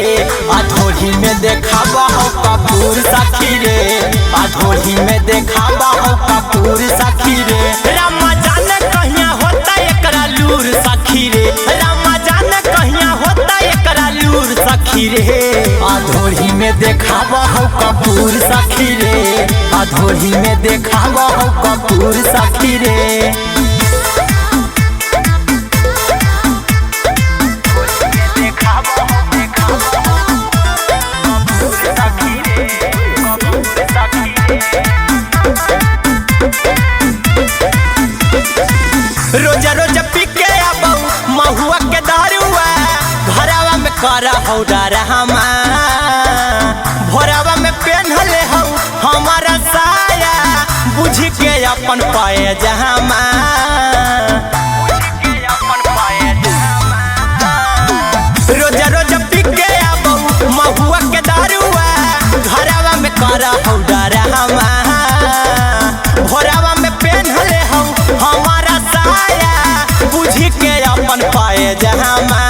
अधोरी में देखावा हो कपूर सखी रे, अधोरी में देखावा हो कपूर सखी रे। रामा जाने कहिया होता एकरा लूर सखी रे, रामा जाने कहिया होता एकरा लूर सखी रे। अधोरी में देखावा हो कपूर सखी रे, अधोरी में देखावा हो कपूर सखी रे। रोजा रोजा पी के आबऊ महुआ के दारुआ, घरवा में कर हौ डरहमा, भोरवा में पेन्हले हौ हमारा साया, बुझ के अपन पाए जहामा। रोजा रोजा पी के आबऊ महुआ के दारुआ, घरवा में कर हौ डरहमा, भोरवा में पेन्हले हौ हमारा साया, बुझ के अपन पाए जहामा।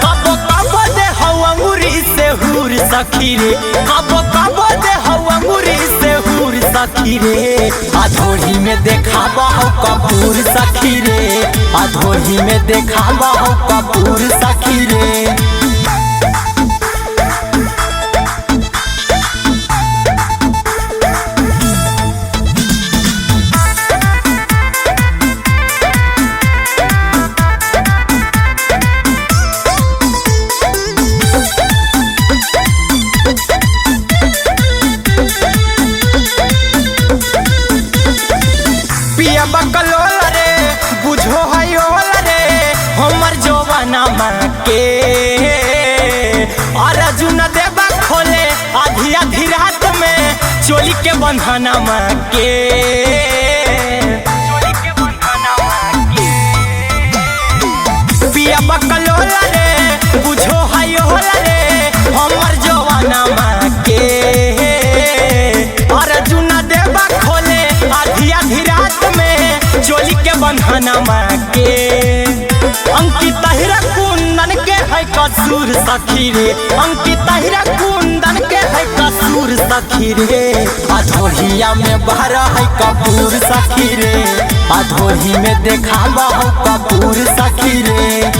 कबो कबो दे हौ अंगूरी से हूर सखी रे, कबो कबो दे हौ अंगूरी से हूर सखी रे। अधोरी में देखावा हो कपूर सखी रे, अधोरी में देखावा हो कपूर सखी रे। पिया बकलोल रे बुझो है ओल रे, हमर जवाना के अर्जुन देवा खोले आधी आधी रात में चोली के बंधना के। पिया बकलोल रे बुझो है ओल रे, हमर जवाना के अर्जुन देवा खोले आधी आधी रात में चोली के बंधना के। अंकित हिरा कुंदन के है कसूर सखी रे, अंकित हिरा कुंदन के है कसूर सखी रे। अधोरिया में बहर है कपूर सखी रे, अधोरी में देखावा हो कपूर सखी रे।